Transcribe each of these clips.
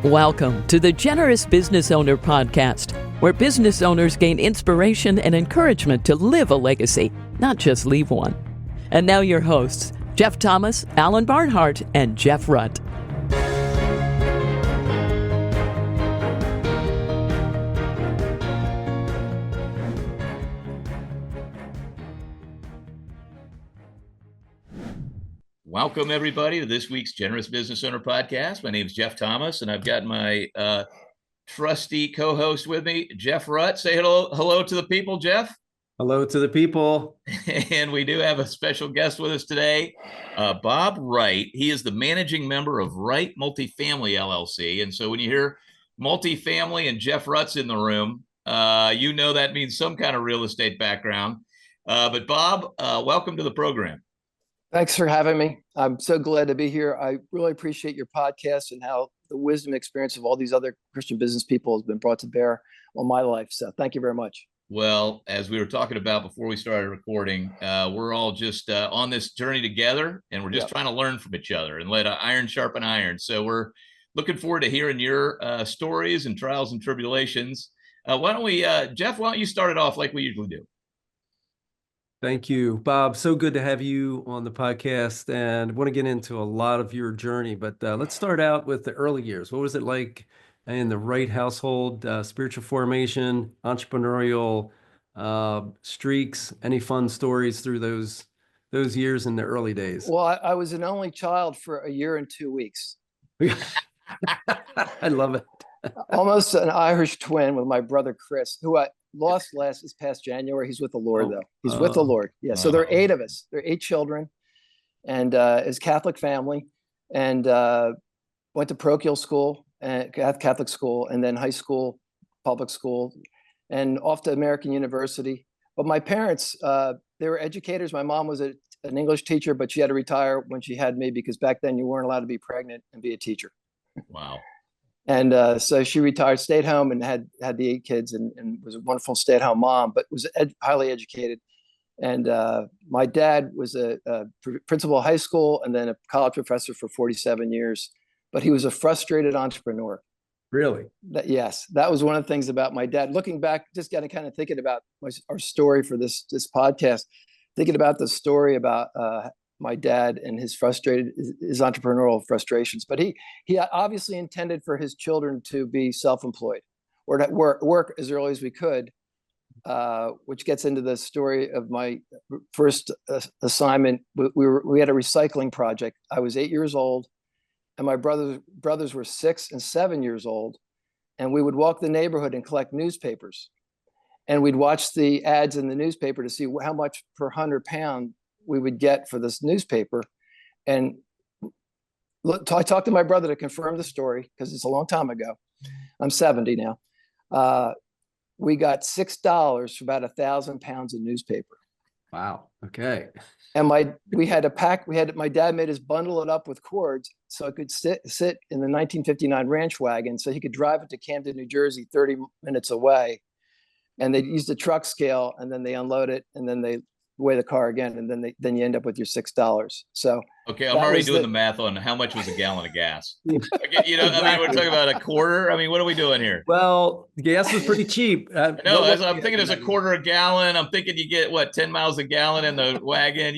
Welcome to the Generous Business Owner Podcast, where business owners gain inspiration and encouragement to live a legacy, not just leave one. And now your hosts, Jeff Thomas, Alan Barnhart, and Jeff Rutt. Welcome, everybody, to this week's Generous Business Owner Podcast. My name is Jeff Thomas, and I've got my trusty co-host with me, Jeff Rutt. Say hello to the people, Jeff. Hello to the people. And we do have a special guest with us today, Bob Wright. He is the managing member of Wright Multifamily, LLC. And so when you hear multifamily and Jeff Rutt's in the room, you know that means some kind of real estate background. But Bob, welcome to the program. Thanks for having me. I'm so glad to be here. I really appreciate your podcast and how the wisdom experience of all these other Christian business people has been brought to bear on my life. So thank you very much. Well, as we were talking about before we started recording, we're all just on this journey together, and we're just trying to learn from each other and let iron sharpen iron. So we're looking forward to hearing your stories and trials and tribulations. Why don't we, Jeff, why don't you start it off like we usually do? Thank you, Bob. So good to have you on the podcast, and want to get into a lot of your journey. But let's start out with the early years. What was it like in the Wright household? Spiritual formation, entrepreneurial streaks. Any fun stories through those years in the early days? Well, I was an only child for a year and 2 weeks. I love it. Almost an Irish twin with my brother Chris, who I lost this past January. He's with the Lord, though. He's with the Lord. Yeah. So there are 8 of us. There are 8 children, and it's Catholic family, and went to parochial school and Catholic school, and then high school, public school, and off to American University. But my parents, they were educators. My mom was an English teacher, but she had to retire when she had me because back then you weren't allowed to be pregnant and be a teacher. Wow. And so she retired, stayed home, and had the 8 kids, and was a wonderful stay-at-home mom, but was highly educated. And my dad was a principal of high school and then a college professor for 47 years. But he was a frustrated entrepreneur. Really? Yes, that was one of the things about my dad. Looking back, just kind of thinking about our story for this podcast, thinking about the story about my dad and his entrepreneurial frustrations. But he obviously intended for his children to be self-employed or to work as early as we could, which gets into the story of my first assignment. We had a recycling project. I was 8 years old, and my brothers were 6 and 7 years old, and we would walk the neighborhood and collect newspapers, and we'd watch the ads in the newspaper to see how much per 100 pound we would get for this newspaper. And I talked to my brother to confirm the story because it's a long time ago. I'm 70 now. We got $6 for about 1,000 pounds of newspaper. Wow. Okay. And my dad made us bundle it up with cords so it could sit in the 1959 ranch wagon so he could drive it to Camden, New Jersey, 30 minutes away. And they used a truck scale, and then they unload it, and then they weigh the car again, and then you end up with your $6. So okay, I'm already doing the math on how much was a gallon of gas. Exactly. I mean, we're talking about a quarter. I mean, what are we doing here? Well, gas was pretty cheap. No, I'm thinking it's a quarter a gallon. I'm thinking you get 10 miles a gallon in the wagon.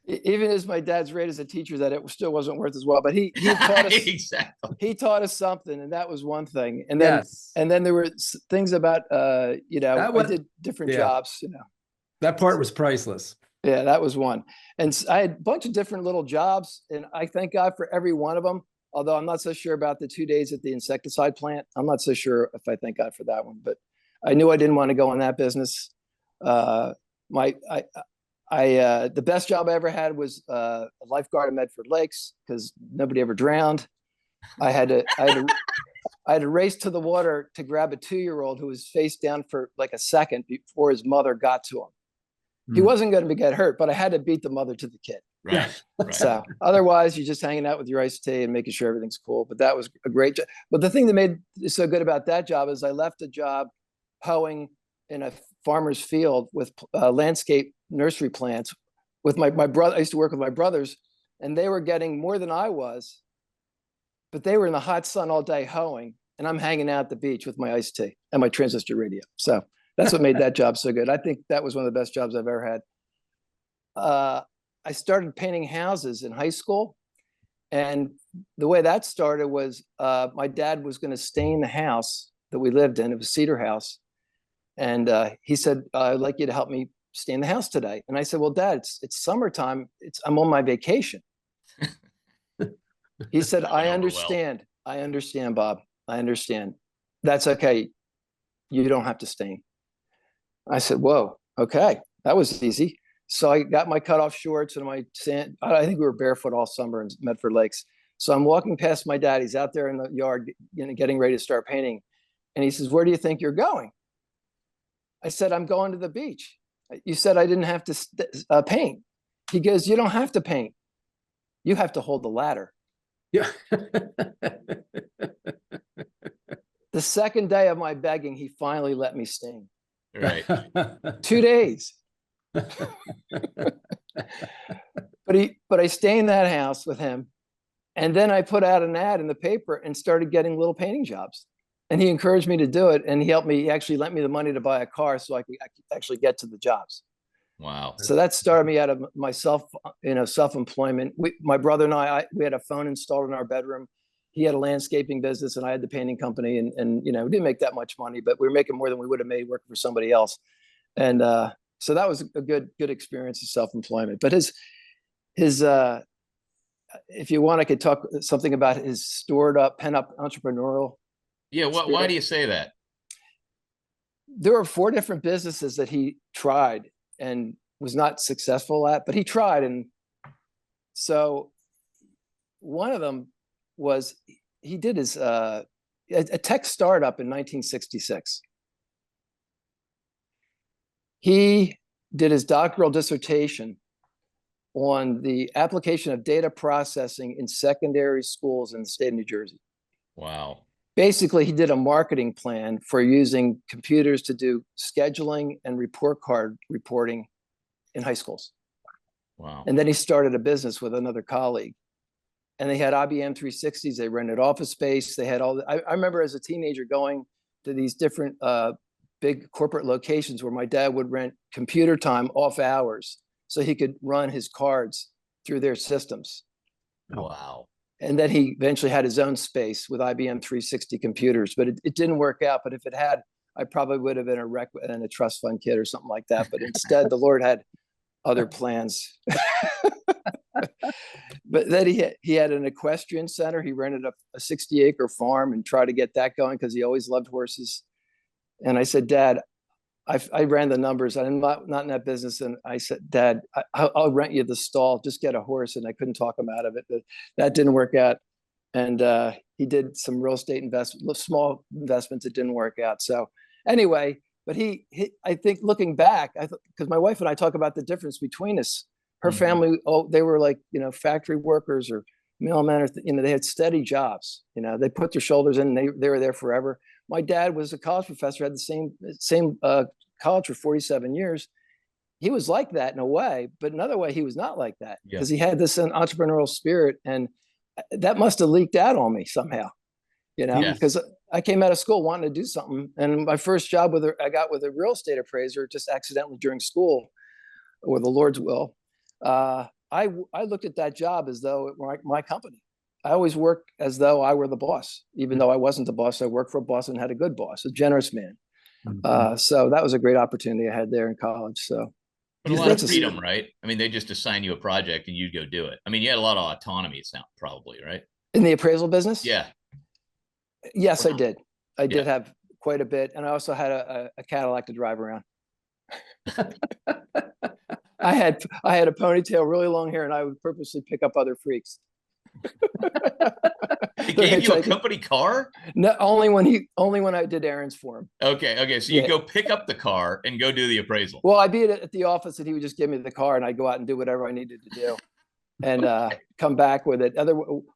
Even as my dad's rate as a teacher, that it still wasn't worth as well. But he taught us exactly. He taught us something, and that was one thing. And then there were things about I did different jobs. That part was priceless. Yeah, that was one. And I had a bunch of different little jobs, and I thank God for every one of them. Although I'm not so sure about the 2 days at the insecticide plant. I'm not so sure if I thank God for that one. But I knew I didn't want to go in that business. The best job I ever had was a lifeguard at Medford Lakes because nobody ever drowned. I had to race to the water to grab a 2-year-old who was face down for like a second before his mother got to him. He wasn't going to get hurt, but I had to beat the mother to the kid. Right. So otherwise, you're just hanging out with your iced tea and making sure everything's cool. But that was a great job. But the thing that made it so good about that job is I left a job hoeing in a farmer's field with landscape nursery plants with my brother. I used to work with my brothers, and they were getting more than I was. but they were in the hot sun all day hoeing, and I'm hanging out at the beach with my iced tea and my transistor radio. So that's what made that job so good. I think that was one of the best jobs I've ever had. I started painting houses in high school. And the way that started was my dad was going to stain the house that we lived in. It was a cedar house. And he said, I'd like you to help me stain the house today. And I said, well, Dad, it's summertime. I'm on my vacation. He said, I understand. I understand, Bob. I understand. That's okay. You don't have to stain. I said, whoa, okay. That was easy. So I got my cutoff shorts and my sand. I think we were barefoot all summer in Medford Lakes. So I'm walking past my dad. He's out there in the yard, getting ready to start painting. And he says, where do you think you're going? I said, I'm going to the beach. You said I didn't have to paint. He goes, you don't have to paint. You have to hold the ladder. Yeah. The second day of my begging, he finally let me stain. Right. 2 days. But I stained that house with him. And then I put out an ad in the paper and started getting little painting jobs. And he encouraged me to do it. And he actually lent me the money to buy a car so I could actually get to the jobs. Wow. So that started me out of my self-employment. My brother and we had a phone installed in our bedroom. He had a landscaping business and I had the painting company, and we didn't make that much money, but we were making more than we would have made working for somebody else. And so that was a good experience of self-employment. But his if you want, I could talk something about his stored up, pent up entrepreneurial. Yeah. Why do you say that? There were 4 different businesses that he tried and was not successful at, but he tried. And so one of them was he did his a tech startup in 1966. He did his doctoral dissertation on the application of data processing in secondary schools in the state of New Jersey. Wow. Basically, he did a marketing plan for using computers to do scheduling and report card reporting in high schools. Wow. And then he started a business with another colleague. And they had IBM 360s. They rented office space. They had I remember as a teenager going to these different big corporate locations where my dad would rent computer time off hours so he could run his cards through their systems. Wow. And then he eventually had his own space with IBM 360 computers, but it didn't work out. But if it had, I probably would have been a trust fund kid or something like that. But instead, the Lord had other plans. But then he had an equestrian center. He rented a 60-acre farm and tried to get that going because he always loved horses. And I said, Dad, I ran the numbers. I'm not in that business. And I said, Dad, I'll rent you the stall. Just get a horse. And I couldn't talk him out of it. But that didn't work out. And he did some real estate small investments. It didn't work out. So anyway, but I think looking back, because my wife and I talk about the difference between us. Her family, they were like, factory workers or mailmen, or they had steady jobs. They put their shoulders in. And they were there forever. My dad was a college professor, had the same college for 47 years. He was like that in a way, but another way he was not like that because he had this entrepreneurial spirit, and that must have leaked out on me somehow, because I came out of school wanting to do something. And my first job I got with a real estate appraiser just accidentally during school, or the Lord's will. I looked at that job as though it were my company. I always worked as though I were the boss, even though I wasn't the boss. I worked for a boss and had a good boss, a generous man. So that was a great opportunity I had there in college. So, but a lot of freedom, right? I mean, they just assign you a project and you'd go do it. I mean, you had a lot of autonomy. It's not probably right in the appraisal business. Yeah. Yes, I did. I did have quite a bit, and I also had a Cadillac to drive around. I had a ponytail, really long hair, and I would purposely pick up other freaks. He gave you a company car? No, only when I did errands for him. Okay. So you go pick up the car and go do the appraisal. Well, I'd be at the office and he would just give me the car and I'd go out and do whatever I needed to do and come back with it.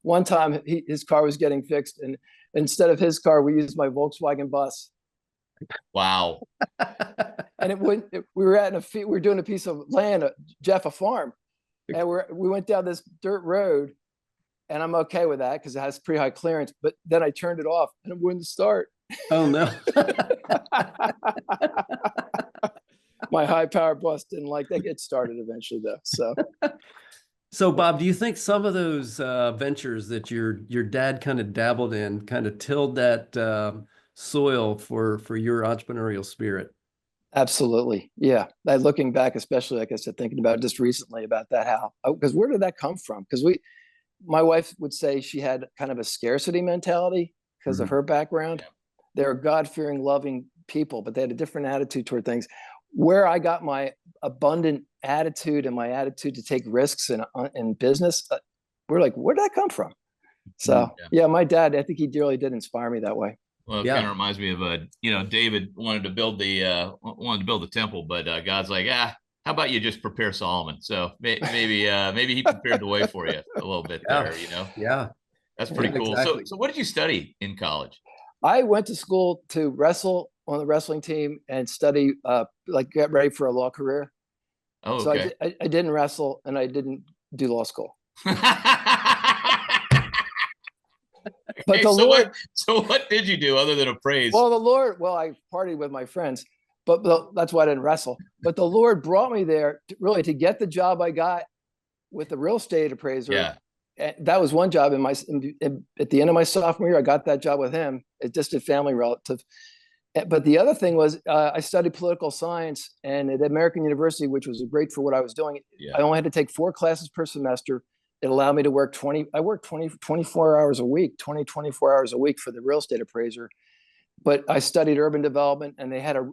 One time his car was getting fixed, and instead of his car, we used my Volkswagen bus. Wow. And we were doing a piece of land, Jeff, a farm. And we went down this dirt road, and I'm okay with that because it has pretty high clearance. But then I turned it off and it wouldn't start. Oh no. My high power boss didn't like that. It started eventually though. So Bob, do you think some of those ventures that your dad kind of dabbled in kind of tilled that soil for your entrepreneurial spirit? Absolutely. Yeah. Looking back, especially like I said, thinking about just recently about that, because where did that come from? Because my wife would say she had kind of a scarcity mentality because of her background. Yeah. They're God-fearing, loving people, but they had a different attitude toward things. Where I got my abundant attitude and my attitude to take risks in business, we're like, where'd that come from? So yeah, my dad, I think he really did inspire me that way. Well, it kind of reminds me of David wanted to build the temple, but God's like, how about you just prepare Solomon? So maybe he prepared the way for you a little bit there, Yeah. That's pretty cool. Exactly. So what did you study in college? I went to school to wrestle on the wrestling team and study, get ready for a law career. Oh, so okay. I didn't wrestle and I didn't do law school. But the Lord. So what did you do other than appraise? Well, I partied with my friends, but that's why I didn't wrestle. But the Lord brought me there to get the job I got with the real estate appraiser. Yeah. And that was one job at the end of my sophomore year. I got that job with him, a distant family relative. But the other thing was I studied political science, and at American University, which was great for what I was doing. I only had to take 4 classes per semester. It allowed me to work 24 hours a week, 24 hours a week for the real estate appraiser. But I studied urban development, and they had a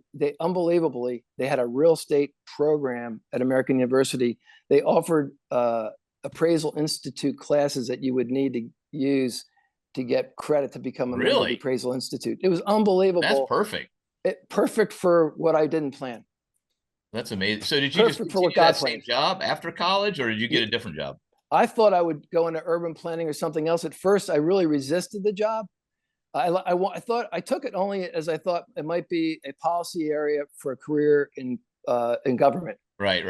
real estate program at American University. They offered appraisal institute classes that you would need to use to get credit to become a member of the Appraisal Institute. It was unbelievable. That's perfect. Perfect for what I didn't plan. That's amazing. So did you just continue that same job after college, or did you get a different job? I thought I would go into urban planning or something else. At first, I really resisted the job. I thought I took it only as I thought it might be a policy area for a career in government. Right.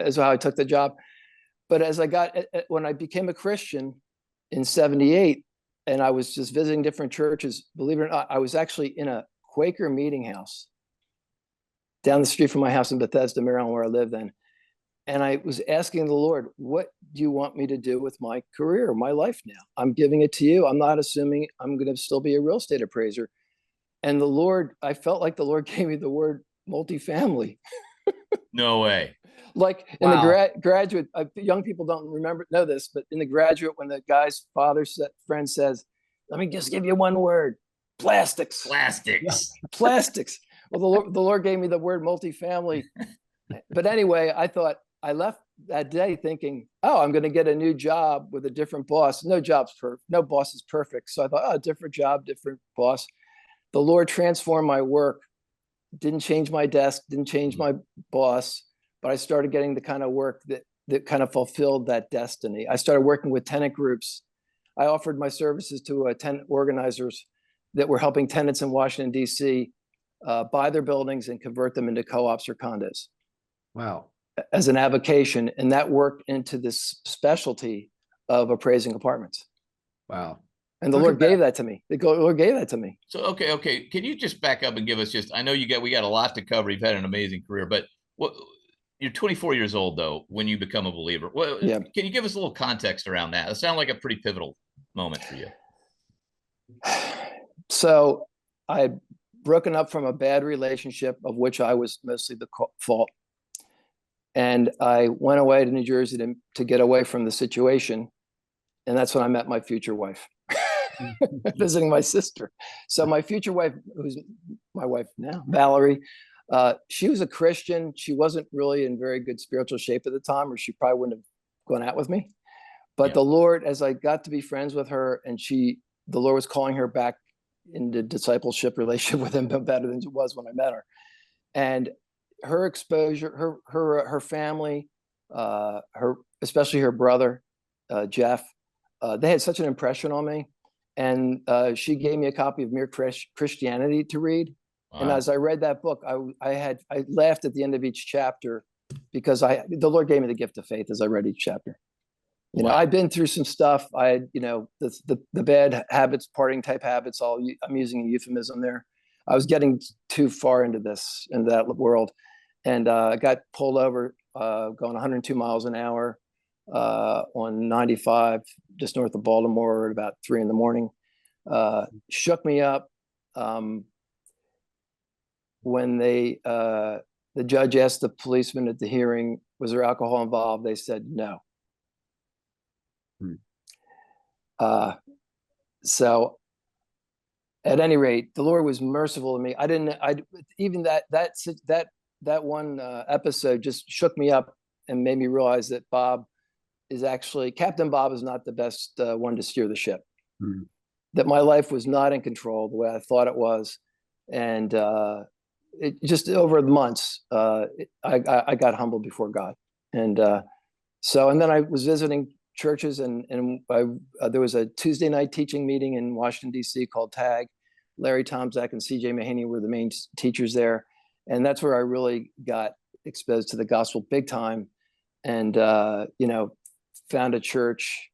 Is how I took the job. But when I became a Christian in '78, and I was just visiting different churches, believe it or not, I was actually in a Quaker meeting house down the street from my house in Bethesda, Maryland, where I lived then. And I was asking the Lord, what do you want me to do with my career, my life now? I'm giving it to you. I'm not assuming I'm going to still be a real estate appraiser. And I felt like the Lord gave me the word multifamily. No way. Like in the graduate, young people don't know this, but in the graduate, when the guy's friend says, let me just give you one word, plastics. Plastics. Well, the Lord gave me the word multifamily. But anyway, I left that day thinking, I'm going to get a new job with a different boss. No boss is perfect. So I thought, different job, different boss. The Lord transformed my work, didn't change my desk, didn't change my boss, but I started getting the kind of work that kind of fulfilled that destiny. I started working with tenant groups. I offered my services to tenant organizers that were helping tenants in Washington, D.C. Buy their buildings and convert them into co-ops or condos. Wow. As an avocation, and that worked into this specialty of appraising apartments. Wow. And the Lord gave that to me. The Lord gave that to me. So, okay. Can you just back up and give us I know we got a lot to cover. You've had an amazing career, but you're 24 years old though, when you become a believer. Can you give us a little context around that? It sounds like a pretty pivotal moment for you. So I had broken up from a bad relationship of which I was mostly the fault. And I went away to New Jersey to get away from the situation. And that's when I met my future wife, visiting my sister. So my future wife, who's my wife now, Valerie, she was a Christian. She wasn't really in very good spiritual shape at the time, or she probably wouldn't have gone out with me. But the Lord, as I got to be friends with her, and the Lord was calling her back into discipleship relationship with him better than it was when I met her. And her exposure, her family, especially her brother, Jeff, they had such an impression on me. And she gave me a copy of Mere Christianity to read. Wow. And as I read that book, I laughed at the end of each chapter because the Lord gave me the gift of faith as I read each chapter. You know, Wow. I've been through some stuff. I had, you know, the bad habits, partying type habits. I'm using a euphemism there. I was getting too far into that world, and I got pulled over going 102 miles an hour on 95 just north of Baltimore at about 3 a.m. Shook me up. When the judge asked the policeman at the hearing, was there alcohol involved? They said no. So at any rate, the Lord was merciful to me. Even that one episode just shook me up and made me realize that Captain Bob is not the best one to steer the ship. That my life was not in control the way I thought it was. And it just over the months, I got humbled before God. And then I was visiting churches, and there was a Tuesday night teaching meeting in Washington, D.C. called TAG. Larry Tomczak and C.J. Mahaney were the main teachers there. And that's where I really got exposed to the gospel big time. And, found a church,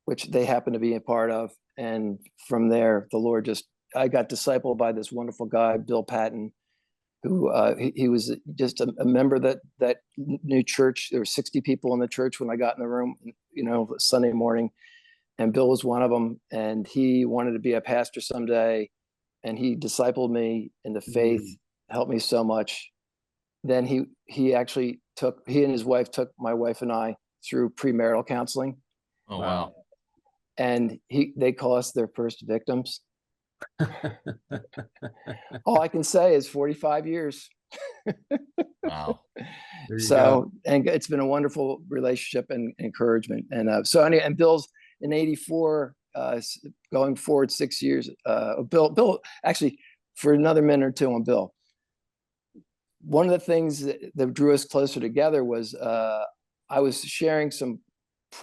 which they happened to be a part of. And from there, the Lord I got discipled by this wonderful guy, Bill Patton, who he was just a member of that new church. There were 60 people in the church when I got in the room, Sunday morning, and Bill was one of them. And he wanted to be a pastor someday, and he discipled me in the faith, helped me so much. Then he and his wife took my wife and I through premarital counseling. Oh, wow. And they call us their first victims. All I can say is 45 years. Wow. So, and it's been a wonderful relationship and encouragement. And and Bill's in 84, going forward 6 years. Bill, actually, for another minute or two on Bill. One of the things that drew us closer together was I was sharing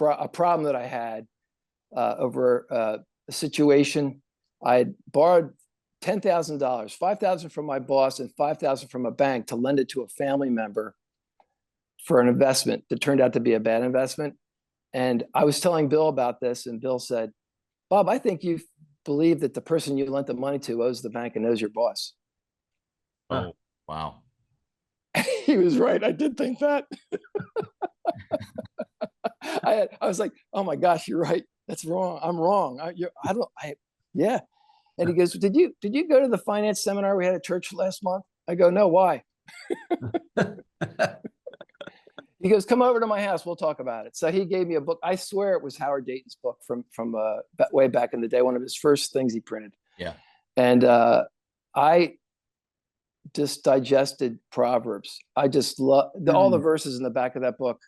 a problem that I had over a situation. I had borrowed $10,000, $5,000 from my boss and $5,000 from a bank to lend it to a family member for an investment that turned out to be a bad investment. And I was telling Bill about this, and Bill said, "Bob, I think you believe that the person you lent the money to owes the bank and owes your boss." Oh, wow. He was right. I did think that. I was like, "Oh my gosh, you're right. That's wrong. I'm wrong. Yeah." And he goes, "Did you go to the finance seminar we had at church last month?" I go, "No, why?" He goes, "Come over to my house. We'll talk about it." So he gave me a book. I swear it was Howard Dayton's book from way back in the day, one of his first things he printed. Yeah. And I just digested Proverbs. I just love all the verses in the back of that book.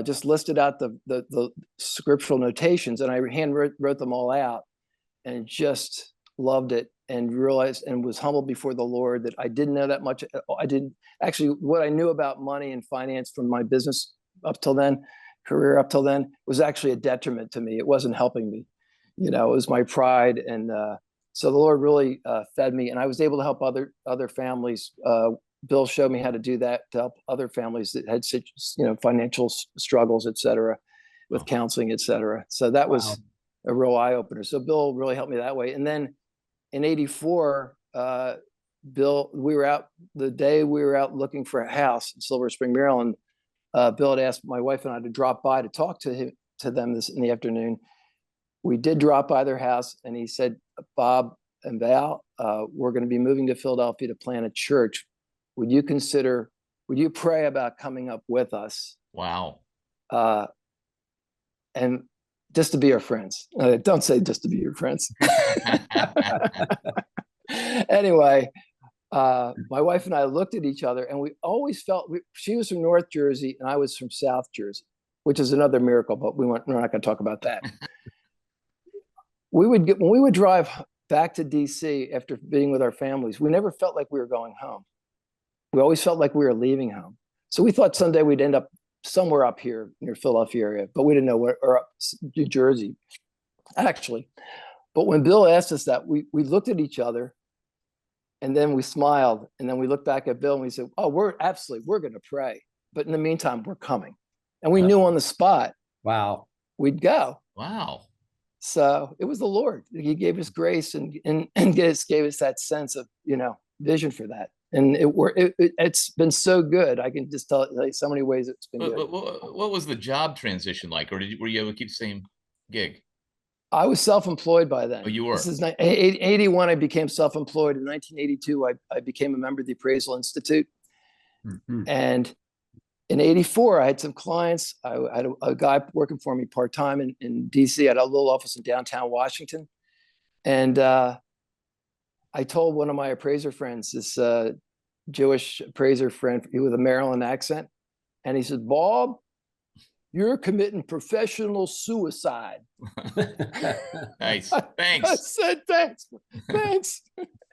Just listed out the scriptural notations, and I wrote them all out, and just loved it, and realized and was humbled before the Lord that I didn't know that much. I didn't actually, what I knew about money and finance from my business career up till then, was actually a detriment to me. It wasn't helping me. It was my pride. And so the Lord really fed me, and I was able to help other families. Bill showed me how to do that, to help other families that had such, financial struggles, et cetera, with counseling, et cetera. So that was a real eye opener. So Bill really helped me that way. And then in 84, Bill, the day we were out looking for a house in Silver Spring, Maryland. Bill had asked my wife and I to drop by to talk to them in the afternoon. We did drop by their house, and he said, "Bob and Val, we're going to be moving to Philadelphia to plant a church. Would you pray about coming up with us?" Wow. And just to be our friends. Don't say just to be your friends. Anyway, my wife and I looked at each other, and we always felt she was from North Jersey and I was from South Jersey, which is another miracle, but we're not going to talk about that. When we would drive back to DC after being with our families, we never felt like we were going home. We always felt like we were leaving home. So we thought someday we'd end up somewhere up here near Philadelphia area, but we didn't know where, or up New Jersey, actually. But when Bill asked us that, we looked at each other, and then we smiled, and then we looked back at Bill and we said, "Oh, we're going to pray. But in the meantime, we're coming." And we knew on the spot Wow. we'd go. Wow. So it was the Lord. He gave us grace and gave us that sense of, vision for that. And it's been so good. I can just tell you so many ways it's been good. What was the job transition like? Or were you able to keep the same gig? I was self-employed by then. Oh, you were? This is 81. I became self-employed. In 1982, I became a member of the Appraisal Institute. Mm-hmm. And in 84, I had some clients. I had a guy working for me part-time in DC. I had a little office in downtown Washington. And I told one of my appraiser friends, this Jewish appraiser friend with a Maryland accent, and he said, "Bob, you're committing professional suicide." Nice. I Thanks. said, thanks.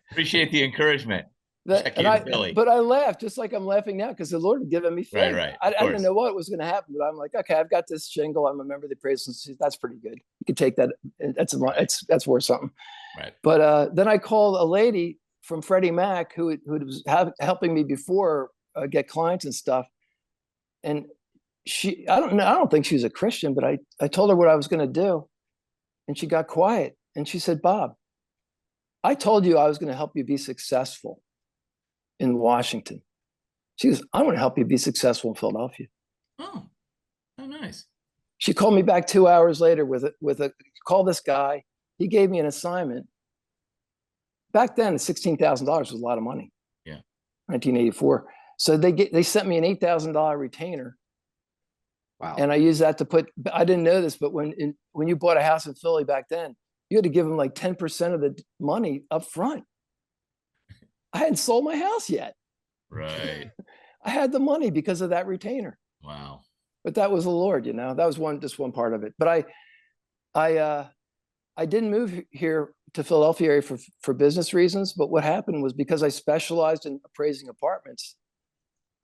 Appreciate the encouragement. But I laughed just like I'm laughing now because the Lord had given me faith. Right. I didn't know what was going to happen, but I'm like, okay, I've got this shingle. I'm a member of the Appraisal Institute. That's pretty good. You can take that. That's worth something. Right. But then I called a lady from Freddie Mac who was helping me before get clients and stuff. And I don't think she was a Christian, but I told her what I was going to do. And she got quiet. And she said, "Bob, I told you I was going to help you be successful in Washington." She goes, "I want to help you be successful in Philadelphia." Oh nice. She called me back 2 hours later with call this guy. He gave me an assignment. Back then, $16,000 was a lot of money. Yeah. 1984. So they sent me an $8,000 retainer. Wow. And I used that to I didn't know this, but when you bought a house in Philly back then, you had to give them like 10% of the money up front. I hadn't sold my house yet. Right. I had the money because of that retainer. Wow. But that was the Lord, that was just one part of it. But I didn't move here to Philadelphia area for business reasons. But what happened was because I specialized in appraising apartments,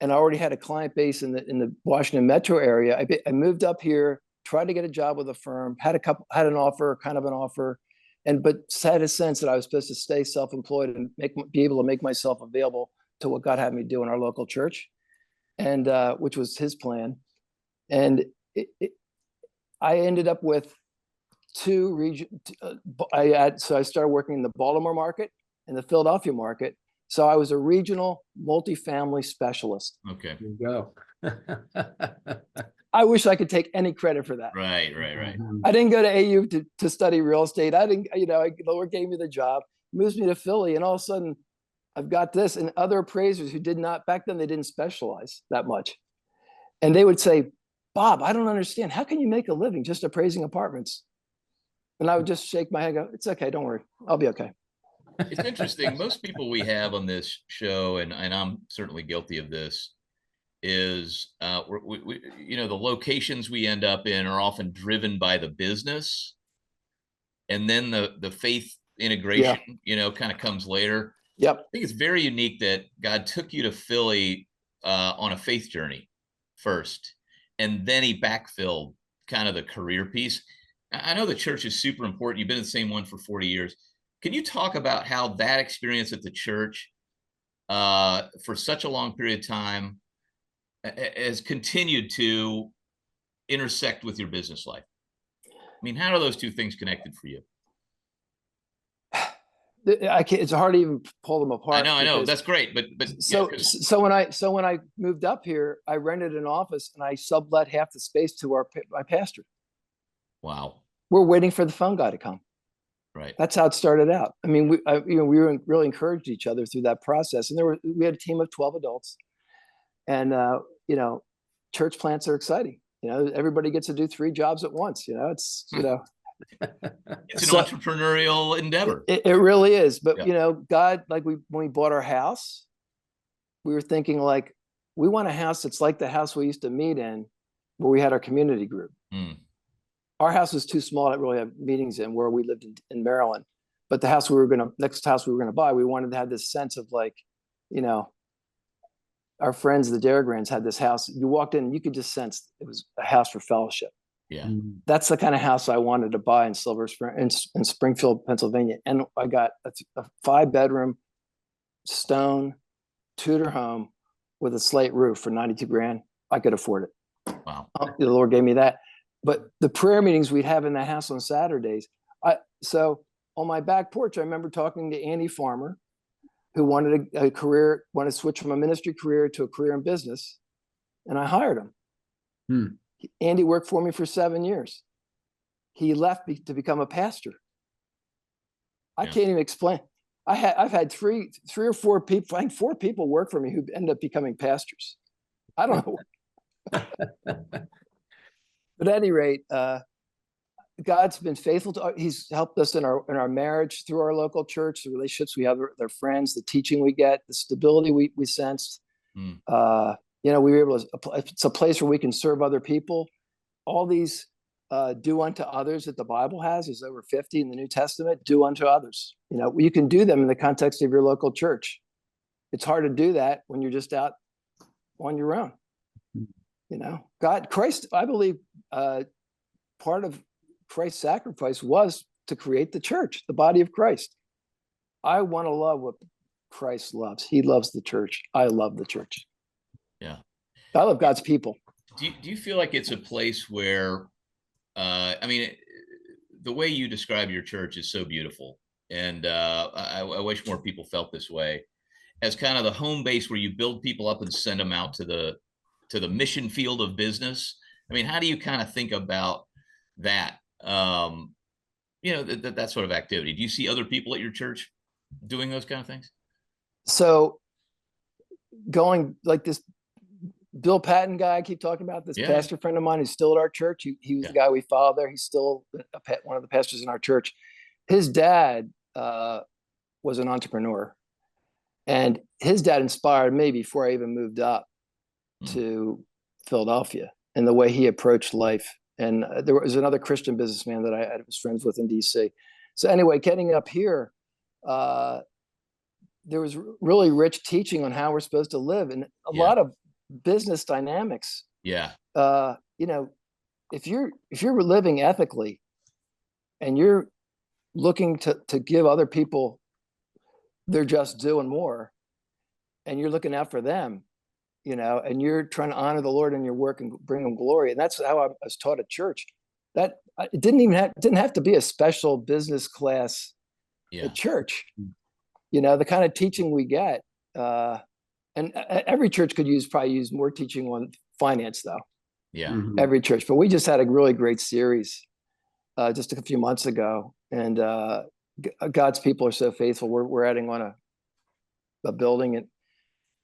and I already had a client base in the Washington metro area. I moved up here, tried to get a job with a firm, had an offer, kind of an offer, but had a sense that I was supposed to stay self-employed and be able to make myself available to what God had me do in our local church, and which was His plan. And I ended up with two regions. So I started working in the Baltimore market and the Philadelphia market. So I was a regional multifamily specialist. Okay. There you go. I wish I could take any credit for that. Right. I didn't go to AU to study real estate. I didn't, the Lord gave me the job, moves me to Philly, and all of a sudden I've got this. And other appraisers who did not, back then they didn't specialize that much. And they would say, "Bob, I don't understand. How can you make a living just appraising apartments?" And I would just shake my head and go, "It's okay, don't worry. I'll be okay." It's interesting. Most people we have on this show, and I'm certainly guilty of this, is the locations we end up in are often driven by the business, and then the faith integration, kind of comes later. Yep. I think it's very unique that God took you to Philly on a faith journey first, and then He backfilled kind of the career piece. I know the church is super important. You've been in the same one for 40 years. Can you talk about how that experience at the church for such a long period of time has continued to intersect with your business life? I mean, how are those two things connected for you? It's hard to even pull them apart. I know. That's great. But so when I moved up here, I rented an office and I sublet half the space to my pastor. Wow. We're waiting for the phone guy to come. Right. That's how it started out. I mean, we really encouraged each other through that process. And we had a team of 12 adults, and church plants are exciting. Everybody gets to do 3 jobs at once. It's it's an entrepreneurial endeavor. It really is. But God, like when we bought our house, we were thinking like, we want a house that's like the house we used to meet in, where we had our community group. Mm. Our house was too small to really have meetings in, where we lived in Maryland. But the next house we were gonna buy, we wanted to have this sense of like, our friends, the Darragrands, had this house. You walked in, and you could just sense it was a house for fellowship. Yeah. That's the kind of house I wanted to buy in Silver Spring, in Springfield, Pennsylvania. And I got a 5-bedroom stone Tudor home with a slate roof for $92,000. I could afford it. Wow. The Lord gave me that. But the prayer meetings we'd have in the house on Saturdays. So on my back porch, I remember talking to Andy Farmer, who wanted a career, wanted to switch from a ministry career to a career in business. And I hired him. Andy worked for me for 7 years. He left to become a pastor. I can't even explain. I've had three or four people, I think 4 people work for me who end up becoming pastors. I don't know. But at any rate, God's been faithful to. He's helped us in our marriage through our local church, the relationships we have with our friends, the teaching we get, the stability we sensed. We were able to. It's a place where we can serve other people. All these do unto others that the Bible has. There's over 50 in the New Testament. Do unto others. You can do them in the context of your local church. It's hard to do that when you're just out on your own. Christ, I believe part of Christ's sacrifice was to create the church, the body of Christ. I want to love what Christ loves. He loves the church. I love the church. Yeah. I love God's people. Do you feel like it's a place where, the way you describe your church is so beautiful. And I wish more people felt this way, as kind of the home base where you build people up and send them out to the mission field of business. How do you kind of think about that? That sort of activity. Do you see other people at your church doing those kind of things? So going like this Bill Patton guy I keep talking about, this pastor friend of mine who's still at our church. He was the guy we followed there. He's still one of the pastors in our church. His dad was an entrepreneur, and his dad inspired me before I even moved up to Philadelphia and the way he approached life. And there was another Christian businessman that I was friends with in DC. So anyway, getting up here, there was really rich teaching on how we're supposed to live and a lot of business dynamics. Yeah. If you're living ethically and you're looking to give other people their just due and more, and you're looking out for them, and you're trying to honor the Lord in your work and bring him glory. And that's how I was taught at church. That it didn't have to be a special business class at church. The kind of teaching we get, and every church could probably use more teaching on finance though. Yeah. Every church, but we just had a really great series just a few months ago, and God's people are so faithful. We're adding on a building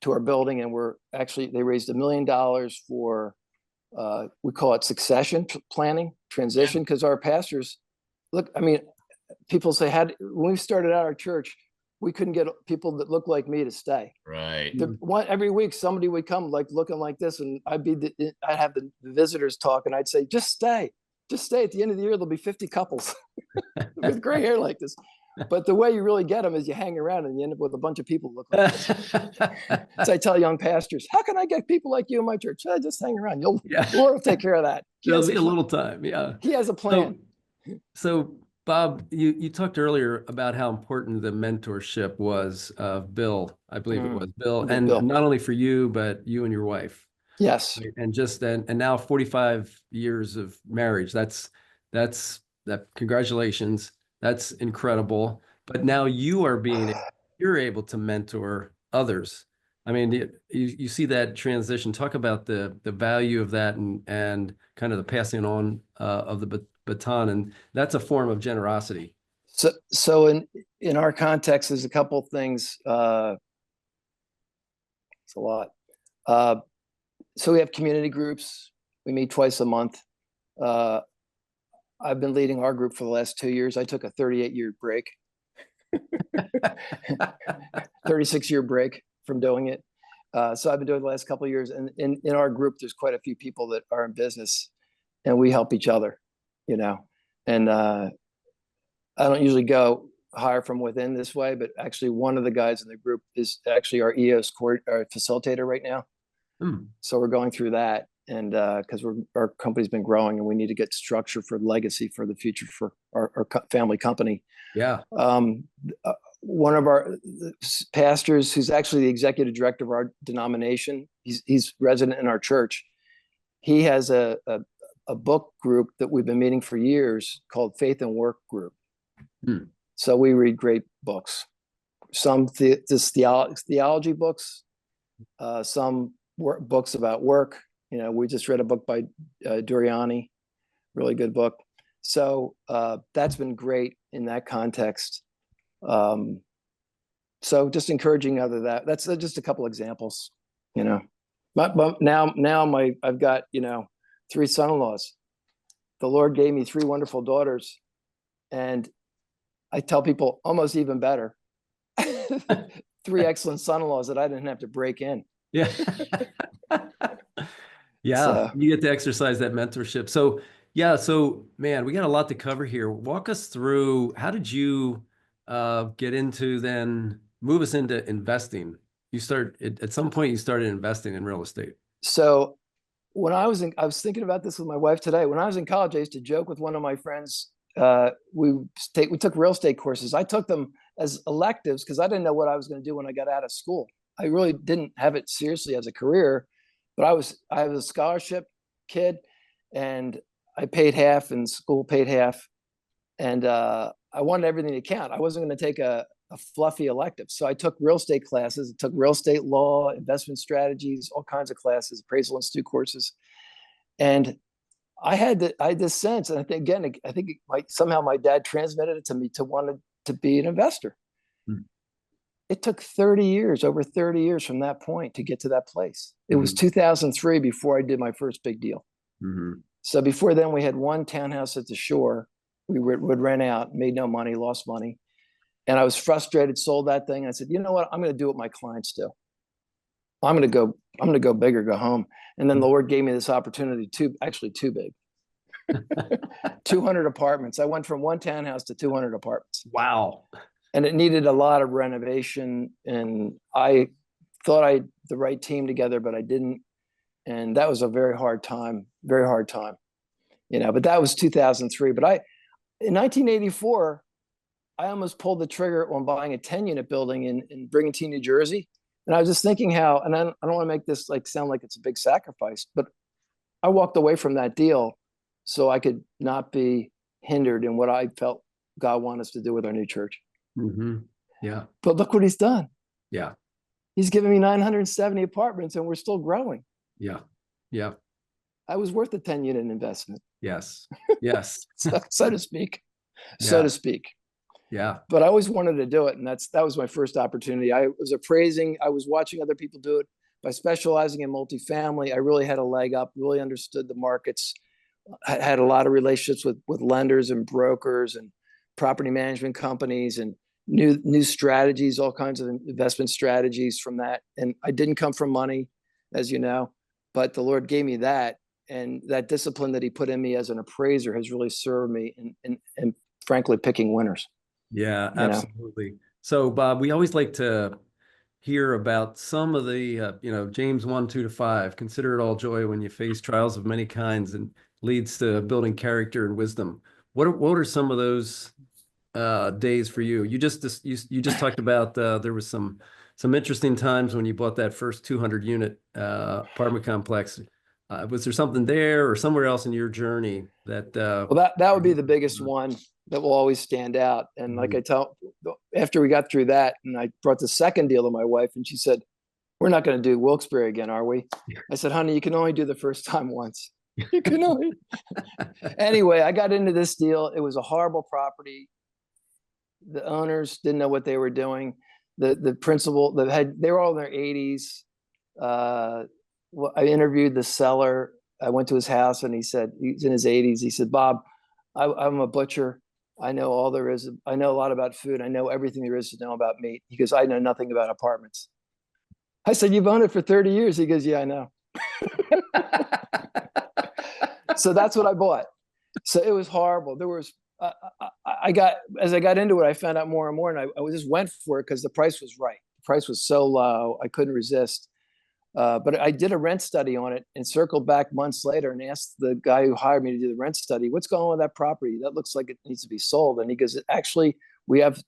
to our building, and they raised $1 million for we call it succession planning, transition, because our pastors people say when we started out our church, we couldn't get people that looked like me to stay. Right. Every week somebody would come looking like this, and I'd have the visitors talk, and I'd say, just stay. At the end of the year there'll be 50 couples with gray hair like this. But the way you really get them is you hang around and you end up with a bunch of people look like this. So I tell young pastors, how can I get people like you in my church? Just hang around. The Lord will take care of that. There'll be a little time. Yeah. He has a plan. So Bob, you talked earlier about how important the mentorship was of Bill. I believe it was Bill. And Bill. Not only for you, but you and your wife. Yes. And now 45 years of marriage. That's congratulations. That's incredible. But now you're able to mentor others. You see that transition. Talk about the value of that and kind of the passing on of the baton, and that's a form of generosity. So in our context, there's a couple of things. It's a lot. So we have community groups. We meet twice a month. I've been leading our group for the last 2 years. I took a 38-year break, 36-year break from doing it. So I've been doing it the last couple of years. And in our group, there's quite a few people that are in business, and we help each other, And I don't usually go hire from within this way, but actually one of the guys in the group is actually our EOS facilitator right now. So we're going through that. And because our company's been growing, and we need to get structure for legacy for the future for our family company. Yeah. One of our pastors, who's actually the executive director of our denomination, he's resident in our church. He has a a book group that we've been meeting for years called Faith and Work Group. So we read great books, some theology books, some books about work. We just read a book by Duriani, really good book. So that's been great in that context. So just encouraging that's just a couple examples, But now I've got 3 son-in-laws. The Lord gave me 3 wonderful daughters, and I tell people almost even better. 3 excellent son-in-laws that I didn't have to break in. Yeah. Yeah. So, you get to exercise that mentorship. So yeah. So man, we got a lot to cover here. Walk us through, how did you get into move us into investing? At some point you started investing in real estate. So when I was thinking about this with my wife today. When I was in college, I used to joke with one of my friends. We took real estate courses. I took them as electives because I didn't know what I was going to do when I got out of school. I really didn't have it seriously as a career, but I was a scholarship kid, and I paid half, and school paid half, and I wanted everything to count. I wasn't going to take a fluffy elective, so I took real estate classes. I took real estate law, investment strategies, all kinds of classes, appraisal institute courses, and I had this sense, and I think somehow my dad transmitted it to me to want to be an investor. It took over 30 years from that point to get to that place. It was 2003 before I did my first big deal. So before then, we had 1 townhouse at the shore. We would rent out, made no money, lost money. And I was frustrated, sold that thing. And I said, you know what? I'm going to do what my clients do. I'm going to go big or go home. And then the Lord gave me this opportunity, actually too big. 200 apartments. I went from 1 townhouse to 200 apartments. Wow. And it needed a lot of renovation. And I thought I had the right team together, but I didn't. And that was a very hard time, but that was 2003. But in 1984, I almost pulled the trigger on buying a 10-unit building in Brigantine, New Jersey. And I was just thinking how, and I don't want to make this sound like it's a big sacrifice, but I walked away from that deal so I could not be hindered in what I felt God wanted us to do with our new church. Yeah. But look what he's done. Yeah. He's given me 970 apartments, and we're still growing. Yeah. Yeah. I was worth a 10-unit investment. Yes. Yes. so to speak. Yeah. So to speak. Yeah. But I always wanted to do it. And that was my first opportunity. I was watching other people do it. By specializing in multifamily, I really had a leg up, really understood the markets. I had a lot of relationships with lenders and brokers and property management companies, and new strategies, all kinds of investment strategies from that. And I didn't come from money, as you know, but the Lord gave me that. And that discipline that he put in me as an appraiser has really served me in frankly, picking winners. Yeah, absolutely. So Bob, we always like to hear about some of the, James 1:2-5, consider it all joy when you face trials of many kinds, and leads to building character and wisdom. What are some of those days for you? You just talked about there was some interesting times when you bought that first 200-unit apartment complex. Was there something there or somewhere else in your journey that? Well, that would be the biggest one that will always stand out. And like after we got through that, and I brought the second deal to my wife, and she said, "We're not going to do Wilkes-Barre again, are we?" I said, "Honey, you can only do the first time once. You can only." Anyway, I got into this deal. It was a horrible property. The owners didn't know what they were doing. The principal, they were all in their 80s. I interviewed the seller. I went to his house, and he said, he's in his 80s. He said, "Bob, I'm a butcher. I know all there is. I know a lot about food. I know everything there is to know about meat." He goes, "I know nothing about apartments." I said, "You've owned it for 30 years. He goes, "Yeah, I know." So that's what I bought. So it was horrible. There was, as I got into it, I found out more and more, and I just went for it because the price was right. The price was so low, I couldn't resist. But I did a rent study on it and circled back months later and asked the guy who hired me to do the rent study, "What's going on with that property? That looks like it needs to be sold." And he goes, "Actually, we have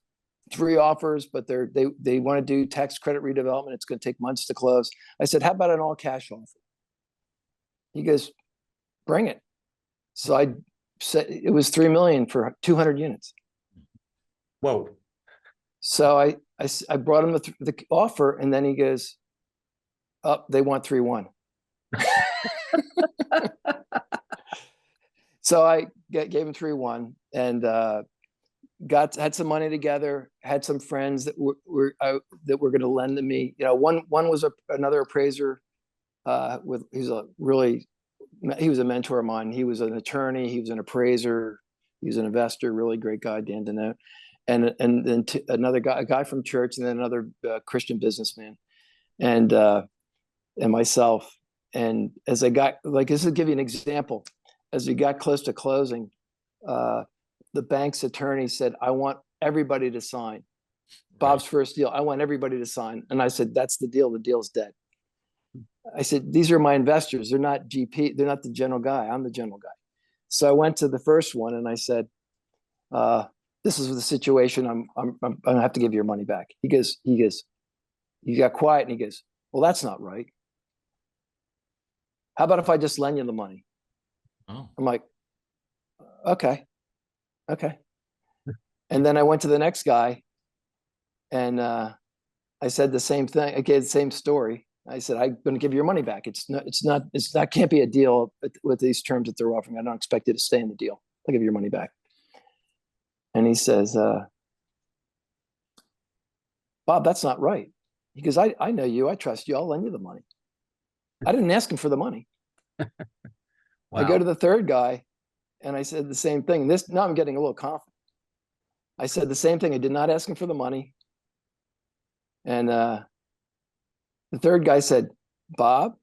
3 offers, but they want to do tax credit redevelopment. It's going to take months to close." I said, "How about an all cash offer?" He goes, "Bring it." So I said it was 3 million for 200 units. Whoa. So I brought him the offer, and then he goes, "Up, they want 3-1." So I gave him 3-1, and had some money together. Had some friends that were going to lend to me. You know, one was another appraiser. He was a mentor of mine. He was an attorney. He was an appraiser. He was an investor. Really great guy, Dan Deneau. And then another guy, a guy from church, and then another Christian businessman, and myself. And as I got, like, this will give you an example. As we got close to closing, the bank's attorney said, "I want everybody to sign. Bob's first deal. I want everybody to sign." And I said, "That's the deal. The deal's dead." I said, "These are my investors. They're not GP. They're not the general guy. I'm the general guy." So I went to the first one and I said, "This is the situation. I'm gonna have to give your money back." He goes, he got quiet and he goes, "Well, that's not right. How about if I just lend you the money?" Oh. I'm like, okay. And then I went to the next guy and I said the same thing. I gave the same story. I said, "I'm going to give you your money back. It's not, can't be a deal with these terms that they're offering. I don't expect you to stay in the deal. I'll give you your money back." And he says, "Bob, that's not right." He goes, I know you. I trust you. I'll lend you the money." I didn't ask him for the money. Wow. I go to the third guy and I said the same thing. Now I'm getting a little confident. I said the same thing. I did not ask him for the money. And the third guy said, "Bob,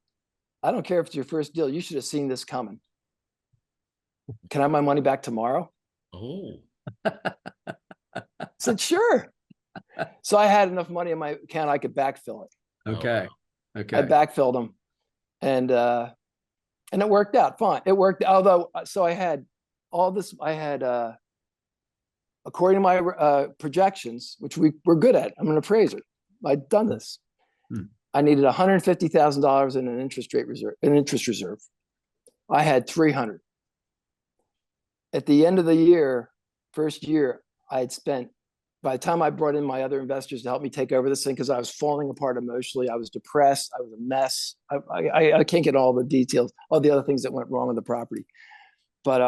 I don't care if it's your first deal. You should have seen this coming. Can I have my money back tomorrow?" Oh. I said, "Sure." So I had enough money in my account, I could backfill it. Okay. I Okay. backfilled them. And it worked out fine. It worked, although, so I had all this, according to my projections, which we're good at. I'm an appraiser. I'd done this. I needed $150,000 in an interest reserve. I had 300. At the end of the year, first year, I had spent, by the time I brought in my other investors to help me take over this thing, because I was falling apart emotionally, I was depressed, I was a mess. I can't get all the details, all the other things that went wrong with the property. But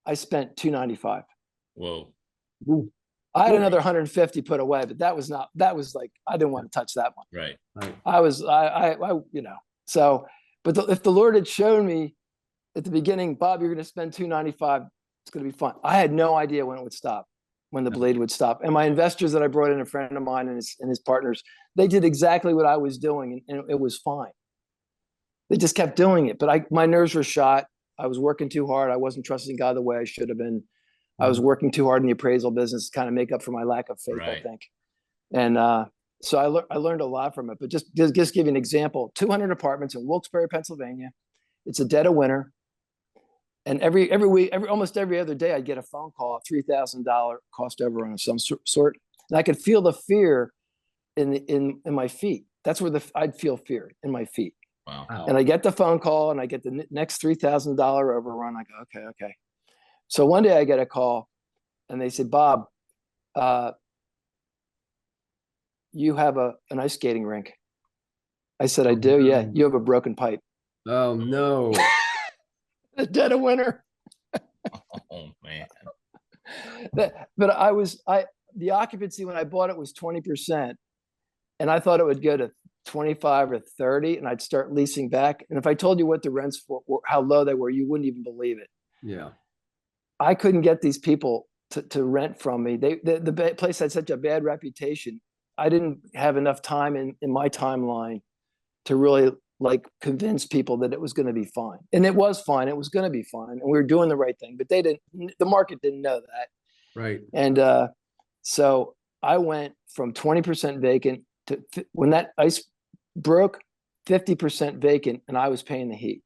I spent $295. Whoa. I had another 150 put away, but that was like, I didn't want to touch that one. Right. I you know, so, but if the Lord had shown me at the beginning, "Bob, you're going to spend $295, it's going to be fun." I had no idea when it would stop, when the blade would stop. And my investors that I brought in, a friend of mine and his partners, they did exactly what I was doing, and it was fine. They just kept doing it, but my nerves were shot. I was working too hard. I wasn't trusting God the way I should have been. I was working too hard in the appraisal business to kind of make up for my lack of faith, Right. I think. And so I learned a lot from it. But just give you an example: 200 apartments in Wilkes-Barre, Pennsylvania. It's a dead of winter. And every week, almost every other day, I'd get a phone call, $3,000 cost overrun of some sort, and I could feel the fear in my feet. That's where I'd feel fear in my feet. Wow. And I get the phone call, and I get the next $3,000 overrun. I go, okay. So one day I get a call, and they said, "Bob, you have an ice skating rink." I said, "I do." "Yeah, you have a broken pipe." Oh no. The dead of winter. Oh man. But the occupancy when I bought it was 20%, and I thought it would go to 25 or 30, and I'd start leasing back. And if I told you what the rents were, how low they were, you wouldn't even believe it. Yeah. I couldn't get these people to rent from me. The place had such a bad reputation. I didn't have enough time in my timeline to really like convince people that it was going to be fine. And it was fine. It was going to be fine. And we were doing the right thing, but the market didn't know that. Right. And so I went from 20% vacant to, when that ice broke, 50% vacant, and I was paying the heat.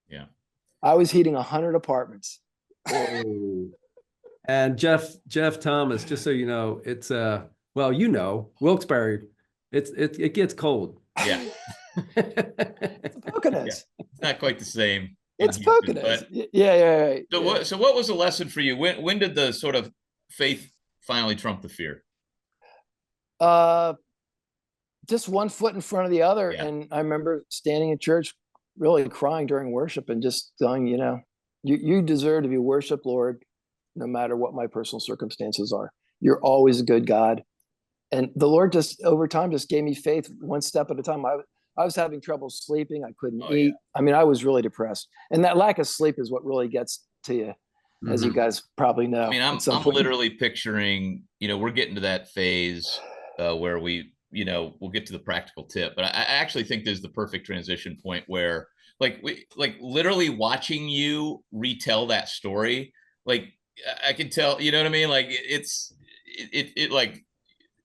Yeah. I was heating 100 apartments. Oh. And Jeff Thomas, just so you know, it's well, you know, Wilkes-Barre, it gets cold. Yeah. It's Poconos. It's not quite the same. It's Houston. Poconos. But Yeah. so what was the lesson for you? When did the sort of faith finally trump the fear? Just one foot in front of the other. Yeah. And I remember standing in church, really crying during worship and just going, you deserve to be worshiped, Lord, no matter what my personal circumstances are. You're always a good God. And the Lord just over time just gave me faith one step at a time. I was having trouble sleeping. I couldn't eat. Yeah. I mean, I was really depressed. And that lack of sleep is what really gets to you, as you guys probably know. I mean, I'm literally picturing, we're getting to that phase where we'll get to the practical tip, but I actually think there's the perfect transition point where like literally watching you retell that story, like I can tell, you know what I mean? Like it's like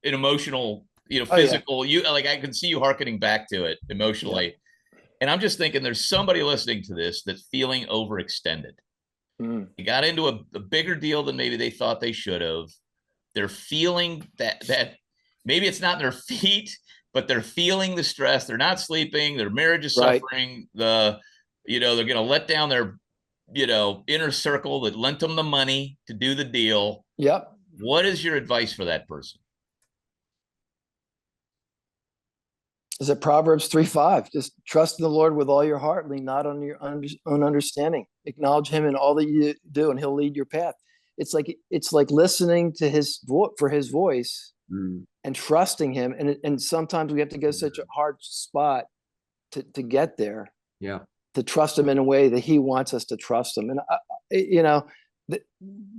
an emotional, physical, I can see you hearkening back to it emotionally. Yeah. And I'm just thinking there's somebody listening to this that's feeling overextended. You got into a bigger deal than maybe they thought they should have. They're feeling that maybe it's not their feet, but they're feeling the stress. They're not sleeping. Their marriage is suffering. They're going to let down their, inner circle that lent them the money to do the deal. Yep. What is your advice for that person? Is it Proverbs 3:5? Just trust in the Lord with all your heart, lean not on your own understanding. Acknowledge him in all that you do, and he'll lead your path. It's like listening to his voice and trusting him. And sometimes we have to go such a hard spot to get there. Yeah. To trust him in a way that he wants us to trust him. And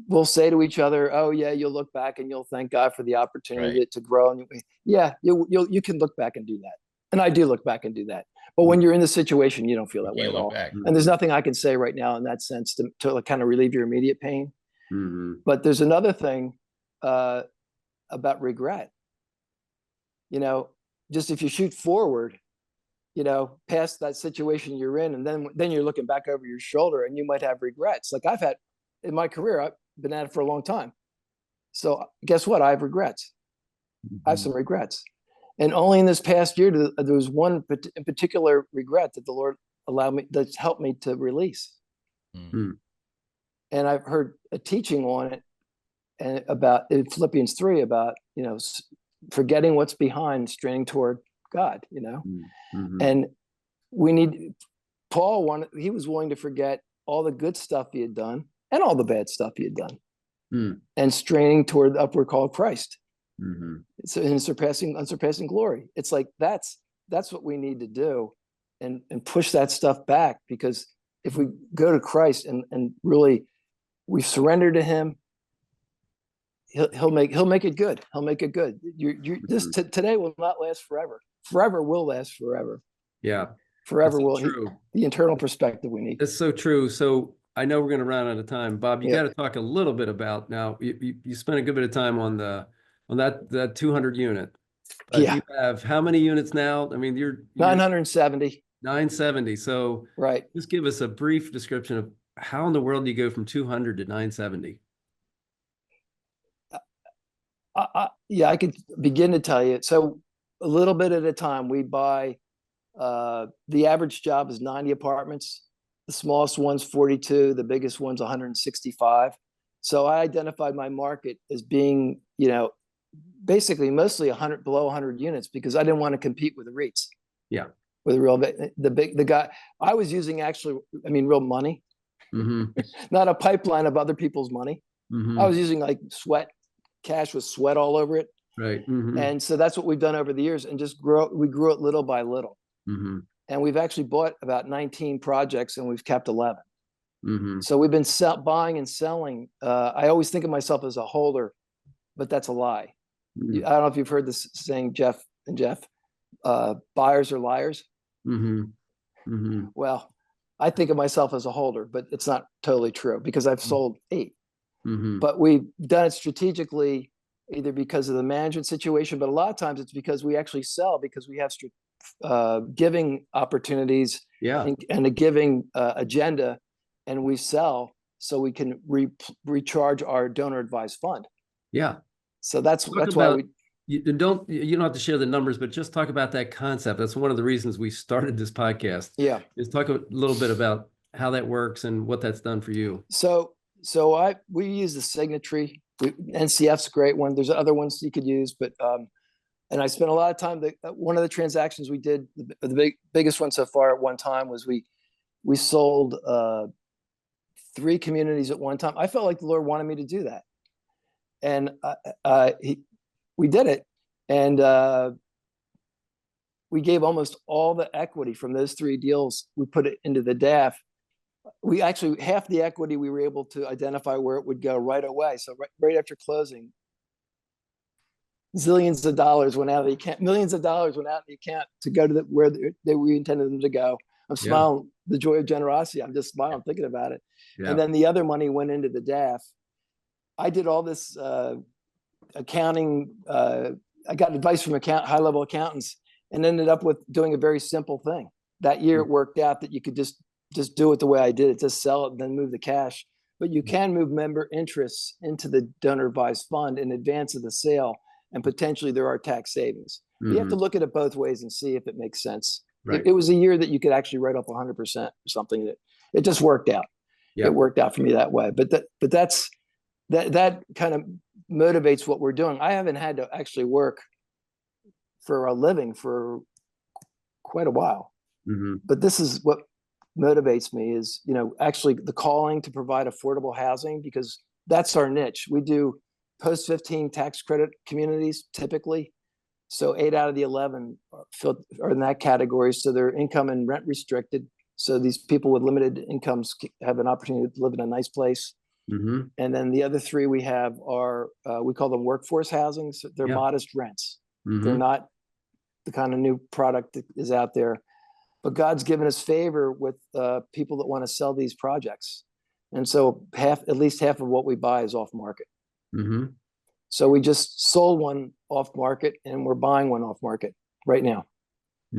we'll say to each other, "Oh yeah, you'll look back and you'll thank God for the opportunity to grow." And you can look back and do that. And I do look back and do that. But when you're in the situation, you don't feel that way at all. And there's nothing I can say right now in that sense to kind of relieve your immediate pain. But there's another thing about regret. Just if you shoot forward, past that situation you're in, and then you're looking back over your shoulder and you might have regrets. Like I've had in my career, I've been at it for a long time. So guess what? I have regrets. I have some regrets. And only in this past year, there was one in particular regret that the Lord that's helped me to release. And I've heard a teaching on it and about in Philippians 3 about, forgetting what's behind, straining toward God, and Paul he was willing to forget all the good stuff he had done and all the bad stuff he had done and straining toward the upward call of Christ. So in unsurpassing glory. It's like that's what we need to do and push that stuff back, because if we go to Christ and really we surrender to him, he'll make it good. He'll make it good. Today will not last forever. Forever will last forever. Yeah. Forever will. The internal perspective we need. That's so true. So I know we're going to run out of time. Bob, you got to talk a little bit about now. You spent a good bit of time on that 200 unit. You have how many units now? I mean, you're 970. 970. So right. Just give us a brief description of how in the world do you go from 200 to 970? I could begin to tell you. So a little bit at a time, we buy, the average job is 90 apartments. The smallest one's 42. The biggest one's 165. So I identified my market as being, basically mostly below 100 units, because I didn't want to compete with the REITs. Yeah. With the guy I was using real money, not a pipeline of other people's money. I was using like cash with sweat all over it. Right. And so that's what we've done over the years, and we grew it little by little. And we've actually bought about 19 projects and we've kept 11. So we've been buying and selling. I always think of myself as a holder, but that's a lie. I don't know if you've heard this saying, Jeff, buyers are liars. Well, I think of myself as a holder, but it's not totally true, because I've sold 8. But we've done it strategically, either because of the management situation, but a lot of times it's because we actually sell because we have giving opportunities and a giving agenda, and we sell so we can recharge our donor advised fund. Yeah. So that's why you don't have to share the numbers, but just talk about that concept. That's one of the reasons we started this podcast. Yeah. Is talk a little bit about how that works and what that's done for you. So we use the Signatory. NCF's a great one. There's other ones you could use, but and I spent a lot of time. One of the transactions we did, the biggest one so far at one time, was we sold 3 communities at one time. I felt like the Lord wanted me to do that, and we did it, and we gave almost all the equity from those 3 deals. We put it into the DAF. We actually, half the equity we were able to identify where it would go right away. So right after closing, zillions of dollars went out of the account, millions of dollars went out of the account to go to where we intended them to go. I'm smiling, the joy of generosity. I'm just smiling thinking about it. Yeah. And then the other money went into the DAF. I did all this accounting. I got advice from high-level accountants and ended up with doing a very simple thing. That year it worked out that you could just do it the way I did it, just sell it and then move the cash. But you can move member interests into the donor advised fund in advance of the sale, and potentially there are tax savings. You have to look at it both ways and see if it makes sense. Right. It was a year that you could actually write up 100% or something. That it just worked out. Yep. It worked out for me that way. But that kind of motivates what we're doing. I haven't had to actually work for a living for quite a while. But this is what motivates me, is, actually the calling to provide affordable housing, because that's our niche. We do post 15 tax credit communities typically. So 8 out of the 11 are in that category. So they're income and rent restricted. So these people with limited incomes have an opportunity to live in a nice place. And then the other 3 we have are, we call them workforce housing. So they're modest rents. They're not the kind of new product that is out there. But God's given us favor with people that want to sell these projects. And so at least half of what we buy is off market. So we just sold one off market and we're buying one off market right now.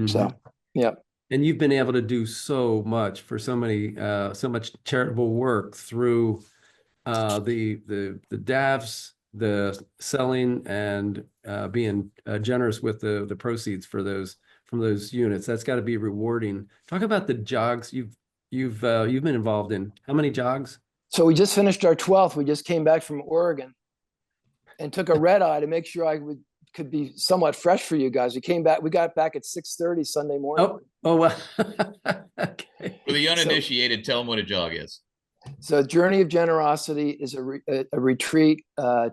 So, yeah. And you've been able to do so much for so much charitable work through the DAFs, the selling, and being generous with the proceeds from those units. That's got to be rewarding. Talk about the jogs you've been involved in. How many jogs? So we just finished our 12th. We just came back from Oregon and took a red eye to make sure I could be somewhat fresh for you guys. We got back at 6:30 Sunday morning. Oh well. Okay. For the uninitiated, tell them what a jog is. So Journey of Generosity is a retreat.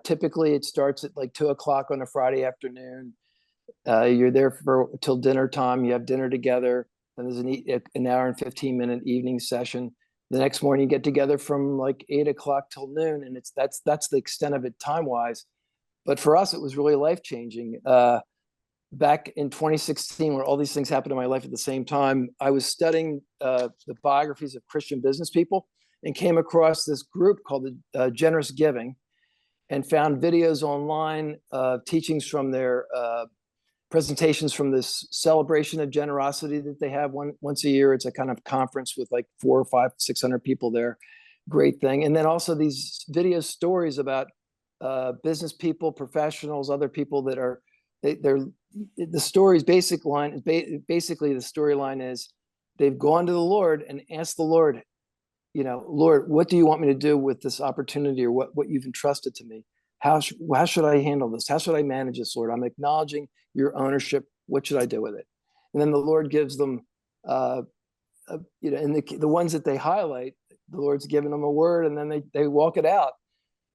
Typically it starts at like 2:00 on a Friday afternoon. You're there till dinner time. You have dinner together. Then there's an hour and 15-minute evening session. The next morning you get together from like 8:00 till noon, and that's the extent of it time-wise. But for us, it was really life-changing. Back in 2016, when all these things happened in my life at the same time, I was studying the biographies of Christian business people and came across this group called the Generous Giving, and found videos online, teachings from their presentations from this celebration of generosity that they have once a year. It's a kind of conference with like 400 or 500, 600 people there. Great thing. And then also these video stories about business people, professionals, other people that are, the story's basic line is basically the storyline is they've gone to the Lord and asked the Lord, Lord, what do you want me to do with this opportunity, or what you've entrusted to me? How should I handle this? How should I manage this, Lord? I'm acknowledging your ownership. What should I do with it? And then the Lord gives them, and the ones that they highlight, the Lord's given them a word, and then they walk it out.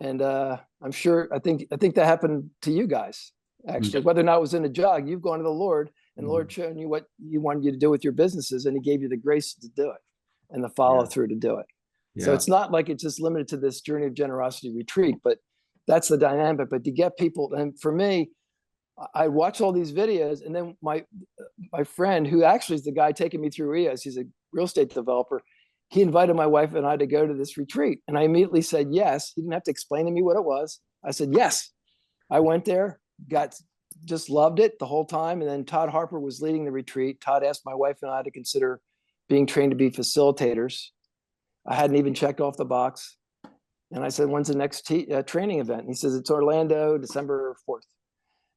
And I'm sure, I think that happened to you guys, actually, whether or not it was in a jog. You've gone to the Lord, and the Lord showed you what you wanted you to do with your businesses, and he gave you the grace to do it and the follow through to do it. Yeah. So it's not like it's just limited to this Journey of Generosity retreat, but that's the dynamic. But to get people, and for me, I watch all these videos, and then my friend, who actually is the guy taking me through EOS, he's a real estate developer, he invited my wife and I to go to this retreat. And I immediately said yes. He didn't have to explain to me what it was. I said yes. I went there, just loved it the whole time. And then Todd Harper was leading the retreat. Todd asked my wife and I to consider being trained to be facilitators. I hadn't even checked off the box. And I said, when's the next training event? And he says, it's Orlando, December 4th.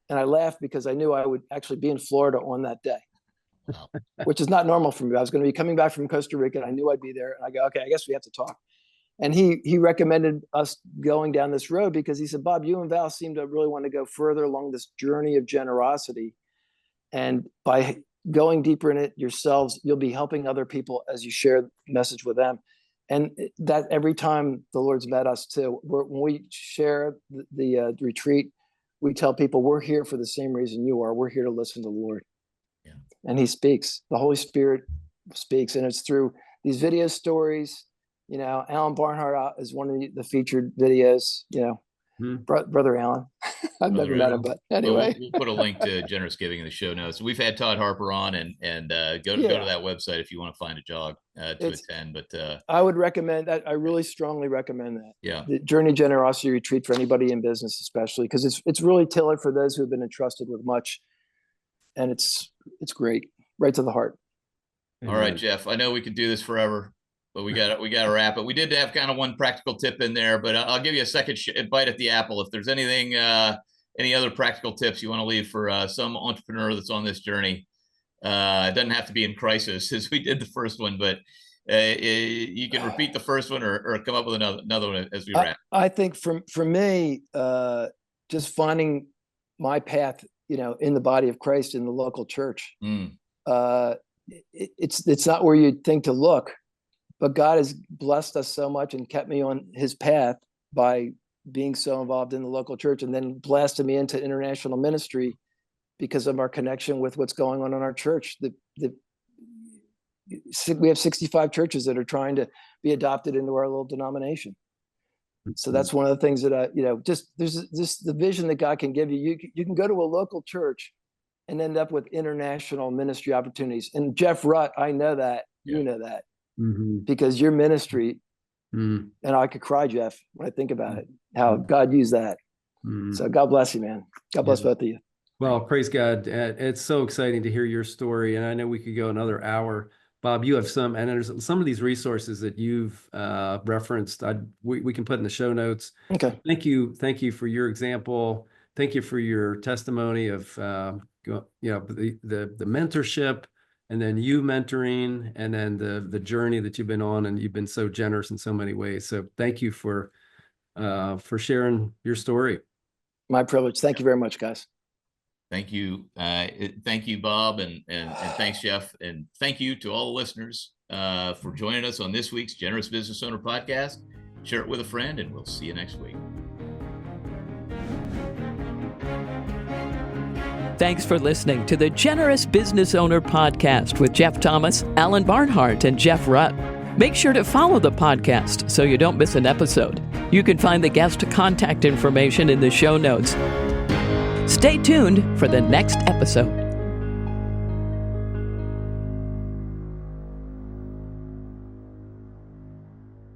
And I laughed because I knew I would actually be in Florida on that day. which is not normal for me. I was going to be coming back from Costa Rica, and I knew I'd be there. And I go, okay, I guess we have to talk. And he recommended us going down this road because he said, Bob, you and Val seem to really want to go further along this journey of generosity. And by going deeper in it yourselves, you'll be helping other people as you share the message with them. And that every time the Lord's met us too, when we share the retreat, we tell people we're here for the same reason you are. We're here to listen to the Lord. Yeah. And he speaks. The Holy Spirit speaks. And it's through these video stories. You know, Alan Barnhart is one of the featured videos, you know, Brother Alan. I've never met him, but anyway. We'll put a link to Generous Giving in the show notes. We've had Todd Harper on, and go to that website if you want to find a jog to attend. But I would recommend that. I really strongly recommend that. Yeah. The Journey Generosity Retreat for anybody in business, especially because it's really tailored for those who have been entrusted with much. And it's great, right to the heart. All right, Jeff, I know we could do this forever, but we got to wrap it. We did have kind of one practical tip in there, but I'll give you a second bite at the apple. If there's anything, any other practical tips you want to leave for some entrepreneur that's on this journey, it doesn't have to be in crisis as we did the first one, but you can repeat the first one or come up with another one as we wrap. I think for me, just finding my path, you know, in the body of Christ in the local church. It's not where you'd think to look. But God has blessed us so much and kept me on his path by being so involved in the local church, and then blasted me into international ministry because of our connection with what's going on in our church. We have 65 churches that are trying to be adopted into our little denomination. So that's one of the things that there's just the vision that God can give you. You can go to a local church and end up with international ministry opportunities. And Jeff Rutt, I know that, you know that. Because your ministry, and I could cry, Jeff, when I think about it, how God used that. So God bless you, man. God bless both of you. Well, praise God. It's so exciting to hear your story. And I know we could go another hour. Bob, you have some, and there's some of these resources that you've referenced. We can put in the show notes. Okay. Thank you for your example. Thank you for your testimony of the mentorship, and then you mentoring, and then the journey that you've been on, and you've been so generous in so many ways. So thank you for sharing your story. My privilege. Thank you very much, guys. Thank you. Thank you, Bob, and thanks, Jeff. And thank you to all the listeners for joining us on this week's Generous Business Owner Podcast. Share it with a friend, and we'll see you next week. Thanks for listening to the Generous Business Owner Podcast with Jeff Thomas, Alan Barnhart, and Jeff Rutt. Make sure to follow the podcast so you don't miss an episode. You can find the guest contact information in the show notes. Stay tuned for the next episode.